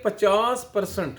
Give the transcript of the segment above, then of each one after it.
50%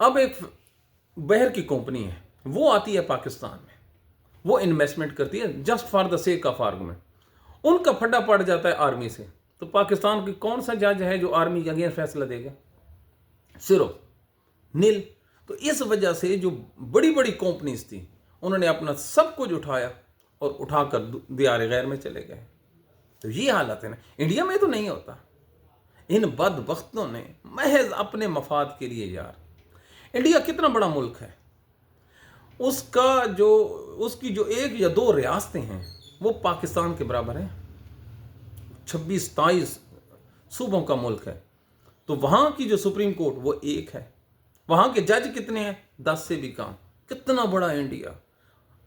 اب ایک بہر کی کمپنی ہے، وہ آتی ہے پاکستان میں، وہ انویسٹمنٹ کرتی ہے just for the sake of argument, ان کا پھڈا پڑ جاتا ہے آرمی سے، تو پاکستان کی کون سا جج ہے جو آرمی کے اگینسٹ فیصلہ دے گا؟ صرف نیل۔ تو اس وجہ سے جو بڑی بڑی کمپنیز تھی انہوں نے اپنا سب کچھ اٹھایا اور اٹھا کر دیار غیر میں چلے گئے۔ تو یہ حالت ہے نا، انڈیا میں تو نہیں ہوتا۔ ان بدبختوں نے محض اپنے مفاد کے لیے، یار انڈیا کتنا بڑا ملک ہے، اس کی جو 1 یا 2 ریاستیں ہیں وہ پاکستان کے برابر ہیں، 26-27 صوبوں کا ملک ہے، تو وہاں کی جو سپریم کورٹ وہ ایک ہے، وہاں کے جج کتنے ہیں؟ 10 سے بھی کم۔ کتنا بڑا انڈیا،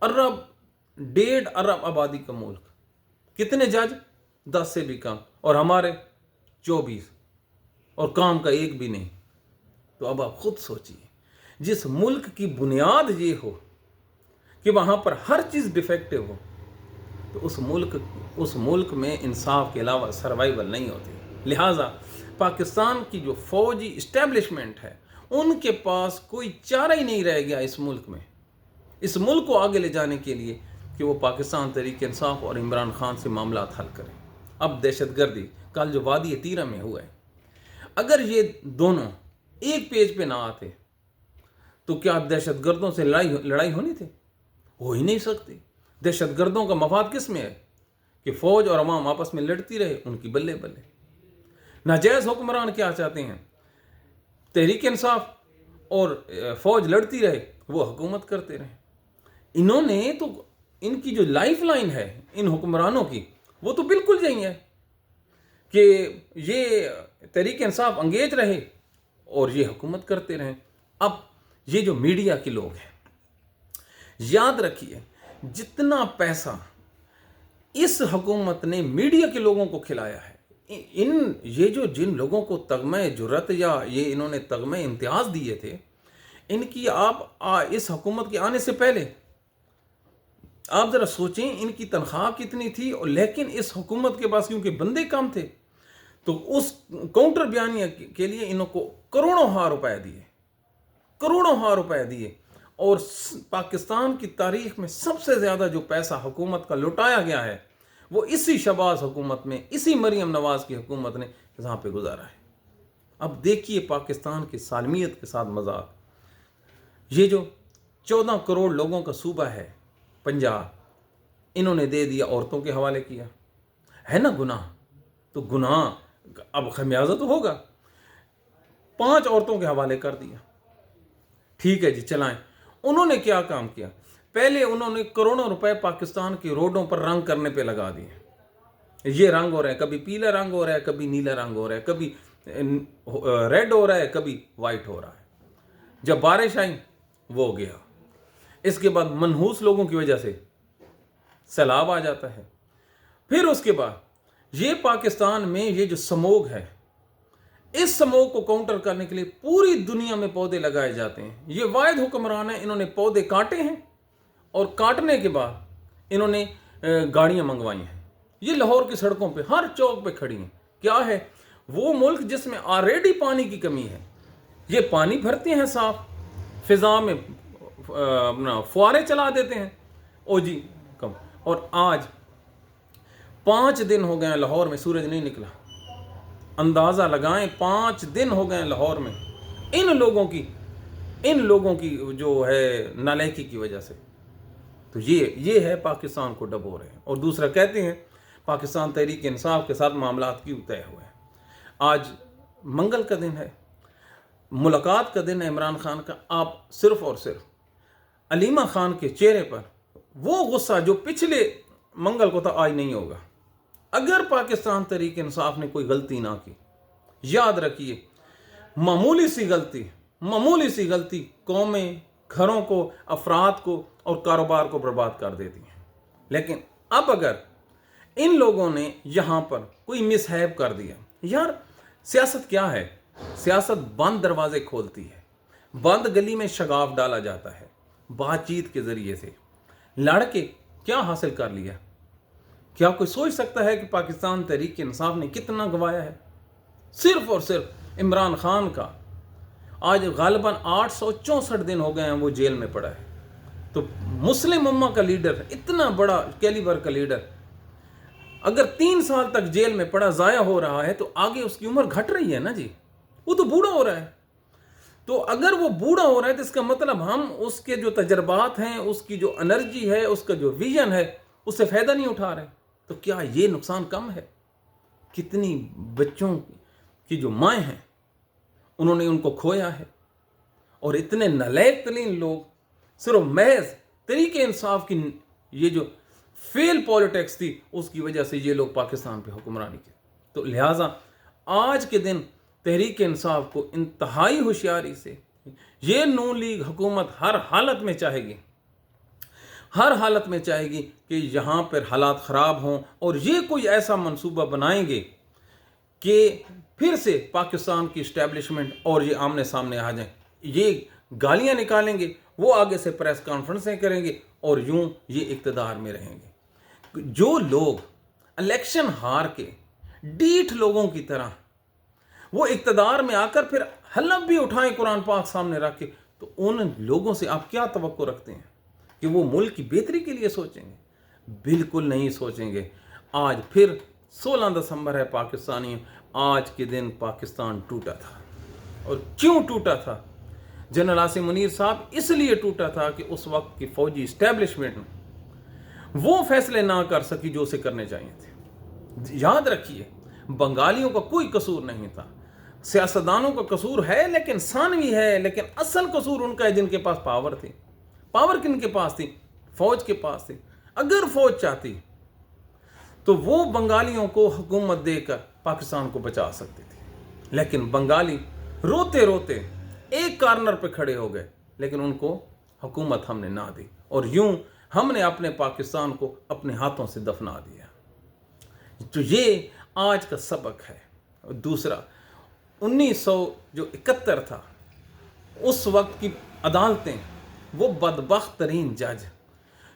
1.5 ارب آبادی کا ملک، کتنے جج؟ 10 سے بھی کم، اور ہمارے 24، اور کام کا ایک بھی نہیں۔ تو اب آپ خود سوچئے، جس ملک کی بنیاد یہ ہو کہ وہاں پر ہر چیز ڈیفیکٹو ہو، تو اس ملک میں انصاف کے علاوہ سروائیول نہیں ہوتی۔ لہٰذا پاکستان کی جو فوجی اسٹیبلشمنٹ ہے ان کے پاس کوئی چارہ ہی نہیں رہ گیا اس ملک میں، اس ملک کو آگے لے جانے کے لیے، کہ وہ پاکستان تحریک انصاف اور عمران خان سے معاملات حل کریں۔ اب دہشت گردی، کل جو وادی تیرہ میں ہوا ہے، اگر یہ دونوں ایک پیج پہ نہ آتے تو کیا دہشت گردوں سے لڑائی ہونی تھی؟ ہو ہی نہیں سکتی۔ دہشت گردوں کا مفاد کس میں ہے؟ کہ فوج اور عوام آپس میں لڑتی رہے، ان کی بلے بلے۔ ناجائز حکمران کیا چاہتے ہیں؟ تحریک انصاف اور فوج لڑتی رہے، وہ حکومت کرتے رہے۔ انہوں نے تو، ان کی جو لائف لائن ہے ان حکمرانوں کی، وہ تو بالکل یہی ہے کہ یہ تحریک انصاف انگیج رہے اور یہ حکومت کرتے رہیں۔ اب یہ جو میڈیا کے لوگ ہیں، یاد رکھیے جتنا پیسہ اس حکومت نے میڈیا کے لوگوں کو کھلایا ہے، جن لوگوں کو تگمہ جرات یا یہ انہوں نے تگمہ امتیاز دیے تھے، ان کی آپ اس حکومت کے آنے سے پہلے آپ ذرا سوچیں ان کی تنخواہ کتنی تھی، اور لیکن اس حکومت کے پاس کیونکہ بندے کم تھے تو اس کاؤنٹر بیانیہ کے لیے انہوں کو کروڑوں ہار روپے دیے، اور پاکستان کی تاریخ میں سب سے زیادہ جو پیسہ حکومت کا لٹایا گیا ہے وہ اسی شہباز حکومت میں، اسی مریم نواز کی حکومت نے جہاں پہ گزارا ہے۔ اب دیکھیے پاکستان کی سالمیت کے ساتھ مذاق، یہ جو 14 کروڑ لوگوں کا صوبہ ہے پنجاب، انہوں نے دے دیا عورتوں کے حوالے کیا ہے نا گناہ، تو گناہ اب خمیازہ تو ہوگا۔ 5 عورتوں کے حوالے کر دیا، ٹھیک ہے جی چلائیں۔ انہوں نے کیا کام کیا؟ پہلے انہوں نے کروڑوں روپے پاکستان کے روڈوں پر رنگ کرنے پہ لگا دیے۔ یہ رنگ ہو رہا ہے، کبھی پیلا رنگ ہو رہا ہے، کبھی نیلا رنگ ہو رہا ہے، کبھی ریڈ ہو رہا ہے، کبھی وائٹ ہو رہا ہے۔ جب بارش آئی وہ گیا، اس کے بعد منحوس لوگوں کی وجہ سے سیلاب آ جاتا ہے۔ پھر اس کے بعد یہ پاکستان میں یہ جو سموگ ہے، اس سموگ کو کاؤنٹر کرنے کے لیے پوری دنیا میں پودے لگائے جاتے ہیں۔ یہ واحد حکمران ہیں، انہوں نے پودے کاٹے ہیں، اور کاٹنے کے بعد انہوں نے گاڑیاں منگوائی ہیں۔ یہ لاہور کی سڑکوں پہ ہر چوک پہ کھڑی ہیں۔ کیا ہے؟ وہ ملک جس میں آلریڈی پانی کی کمی ہے، یہ پانی بھرتے ہیں صاف، فضا میں اپنا فوارے چلا دیتے ہیں، او جی کم۔ اور آج 5 دن ہو گئے ہیں لاہور میں سورج نہیں نکلا، اندازہ لگائیں 5 دن ہو گئے ہیں لاہور میں، ان لوگوں کی جو ہے نالائکی کی وجہ سے۔ تو یہ ہے پاکستان کو ڈبو رہے ہیں۔ اور دوسرا کہتے ہیں پاکستان تحریک انصاف کے ساتھ معاملات کیوں طے ہوئے ہیں۔ آج منگل کا دن ہے، ملاقات کا دن ہے عمران خان کا۔ آپ صرف اور صرف علیمہ خان کے چہرے پر وہ غصہ جو پچھلے منگل کو تھا آج نہیں ہوگا۔ اگر پاکستان تحریک انصاف نے کوئی غلطی نہ کی، یاد رکھیے معمولی سی غلطی قومیں، گھروں کو، افراد کو اور کاروبار کو برباد کر دیتی ہیں۔ لیکن اب اگر ان لوگوں نے یہاں پر کوئی مس ہیپ کر دیا، یار سیاست کیا ہے؟ سیاست بند دروازے کھولتی ہے، بند گلی میں شگاف ڈالا جاتا ہے، بات چیت کے ذریعے سے لڑ کے کیا حاصل کر لیا؟ کیا کوئی سوچ سکتا ہے کہ پاکستان تحریک انصاف نے کتنا گوایا ہے؟ صرف اور صرف عمران خان کا آج غالباً 864 دن ہو گئے ہیں وہ جیل میں پڑا ہے. تو مسلم امہ کا لیڈر، اتنا بڑا کیلیبر کا لیڈر، اگر 3 سال تک جیل میں پڑا ضائع ہو رہا ہے تو آگے اس کی عمر گھٹ رہی ہے نا جی. وہ تو بوڑھا ہو رہا ہے. تو اگر وہ بوڑھا ہو رہا ہے تو اس کا مطلب ہم اس کے جو تجربات ہیں، اس کی جو انرجی ہے، اس کا جو ویژن ہے، اس سے فائدہ نہیں اٹھا رہے. تو کیا یہ نقصان کم ہے؟ کتنی بچوں کی جو مائیں ہیں انہوں نے ان کو کھویا ہے، اور اتنے نالائق ترین لوگ صرف محض طریق انصاف کی یہ جو فیل پالیٹکس تھی اس کی وجہ سے یہ لوگ پاکستان پہ حکمرانی کی. تو لہٰذا آج کے دن تحریک انصاف کو انتہائی ہوشیاری سے یہ نون لیگ حکومت ہر حالت میں چاہے گی کہ یہاں پر حالات خراب ہوں، اور یہ کوئی ایسا منصوبہ بنائیں گے کہ پھر سے پاکستان کی اسٹیبلشمنٹ اور یہ آمنے سامنے آ جائیں. یہ گالیاں نکالیں گے، وہ آگے سے پریس کانفرنسیں کریں گے، اور یوں یہ اقتدار میں رہیں گے. جو لوگ الیکشن ہار کے ڈیٹھ لوگوں کی طرح وہ اقتدار میں آ کر پھر حلف بھی اٹھائیں قرآن پاک سامنے رکھ کے، تو ان لوگوں سے آپ کیا توقع رکھتے ہیں کہ وہ ملک کی بہتری کے لیے سوچیں گے؟ بالکل نہیں سوچیں گے. آج پھر 16 دسمبر ہے پاکستانی. آج کے دن پاکستان ٹوٹا تھا. اور کیوں ٹوٹا تھا؟ جنرل عاصم منیر صاحب اس لیے ٹوٹا تھا کہ اس وقت کی فوجی اسٹیبلشمنٹ وہ فیصلے نہ کر سکی جو اسے کرنے چاہیے تھے. یاد رکھیے، بنگالیوں کا کوئی قصور نہیں تھا. سیاستدانوں کا قصور ہے لیکن ثانوی ہے، لیکن اصل قصور ان کا ہے جن کے پاس پاور تھی. پاور کن کے پاس تھی؟ فوج کے پاس تھی. اگر فوج چاہتی تو وہ بنگالیوں کو حکومت دے کر پاکستان کو بچا سکتی تھی. لیکن بنگالی روتے روتے ایک کارنر پہ کھڑے ہو گئے، لیکن ان کو حکومت ہم نے نہ دی، اور یوں ہم نے اپنے پاکستان کو اپنے ہاتھوں سے دفنا دیا. تو یہ آج کا سبق ہے. دوسرا، 1971 تھا، اس وقت کی عدالتیں، وہ بدبخت ترین جج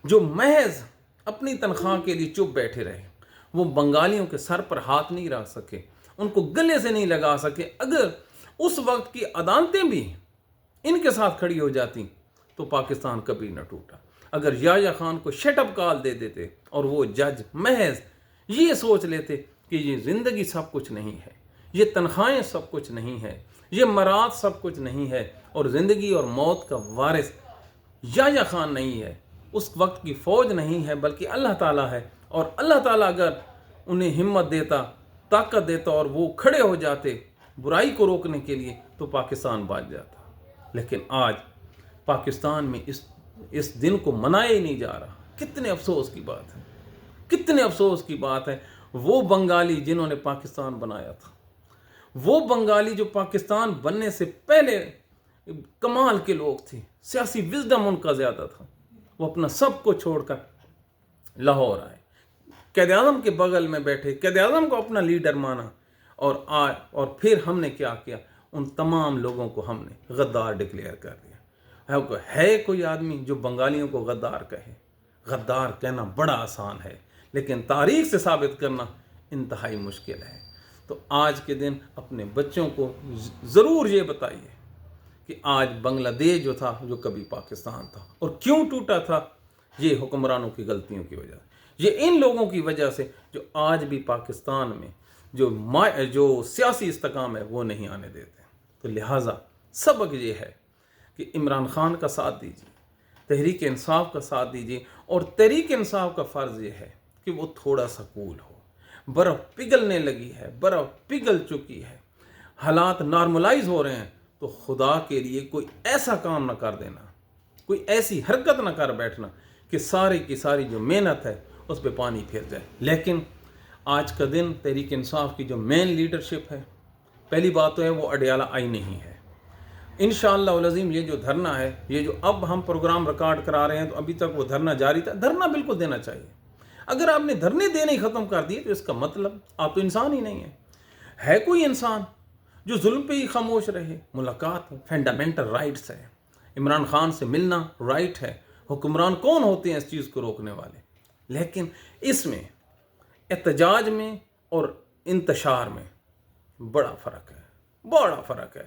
جو محض اپنی تنخواہ کے لیے چپ بیٹھے رہے، وہ بنگالیوں کے سر پر ہاتھ نہیں رکھ سکے، ان کو گلے سے نہیں لگا سکے. اگر اس وقت کی عدالتیں بھی ان کے ساتھ کھڑی ہو جاتی تو پاکستان کبھی نہ ٹوٹا. اگر یحییٰ خان کو شٹ اپ کال دے دیتے اور وہ جج محض یہ سوچ لیتے کہ یہ زندگی سب کچھ نہیں ہے، یہ تنخواہیں سب کچھ نہیں ہے، یہ مراد سب کچھ نہیں ہے، اور زندگی اور موت کا وارث یحییٰ خان نہیں ہے، اس وقت کی فوج نہیں ہے، بلکہ اللہ تعالیٰ ہے، اور اللہ تعالیٰ اگر انہیں ہمت دیتا، طاقت دیتا، اور وہ کھڑے ہو جاتے برائی کو روکنے کے لیے، تو پاکستان بچ جاتا. لیکن آج پاکستان میں اس دن کو منایا ہی نہیں جا رہا. کتنے افسوس کی بات ہے، کتنے افسوس کی بات ہے. وہ بنگالی جنہوں نے پاکستان بنایا تھا، وہ بنگالی جو پاکستان بننے سے پہلے کمال کے لوگ تھے، سیاسی وزڈم ان کا زیادہ تھا، وہ اپنا سب کو چھوڑ کر لاہور آئے، قائد اعظم کے بغل میں بیٹھے، قائد اعظم کو اپنا لیڈر مانا، اور پھر ہم نے کیا کیا؟ ان تمام لوگوں کو ہم نے غدار ڈکلیئر کر دیا. ہے کوئی آدمی جو بنگالیوں کو غدار کہے؟ غدار کہنا بڑا آسان ہے، لیکن تاریخ سے ثابت کرنا انتہائی مشکل ہے. تو آج کے دن اپنے بچوں کو ضرور یہ بتائیے کہ آج بنگلہ دیش جو تھا، جو کبھی پاکستان تھا، اور کیوں ٹوٹا تھا؟ یہ حکمرانوں کی غلطیوں کی وجہ سے، یہ ان لوگوں کی وجہ سے جو آج بھی پاکستان میں جو سیاسی استحکام ہے وہ نہیں آنے دیتے. تو لہٰذا سبق یہ ہے کہ عمران خان کا ساتھ دیجیے، تحریک انصاف کا ساتھ دیجیے، اور تحریک انصاف کا فرض یہ ہے کہ وہ تھوڑا سا کول ہو. برف پگھلنے لگی ہے، برف پگھل چکی ہے، حالات نارملائز ہو رہے ہیں، تو خدا کے لیے کوئی ایسا کام نہ کر دینا، کوئی ایسی حرکت نہ کر بیٹھنا کہ ساری کی ساری جو محنت ہے اس پہ پانی پھر جائے. لیکن آج کا دن تحریک انصاف کی جو مین لیڈرشپ ہے، پہلی بات تو ہے وہ اڈیالہ آئی نہیں ہے. انشاءاللہ العظیم یہ جو دھرنا ہے، یہ جو اب ہم پروگرام ریکارڈ کرا رہے ہیں، تو ابھی تک وہ دھرنا جاری تھا. دھرنا بالکل دینا چاہیے. اگر آپ نے دھرنے دینے ہی ختم کر دیے تو اس کا مطلب آپ تو انسان ہی نہیں ہیں. ہے کوئی انسان جو ظلم پہ ہی خاموش رہے؟ ملاقات فنڈامنٹل رائٹس ہے، عمران خان سے ملنا رائٹ ہے. حکمران کون ہوتے ہیں اس چیز کو روکنے والے؟ لیکن اس میں احتجاج میں اور انتشار میں بڑا فرق ہے، بڑا فرق ہے.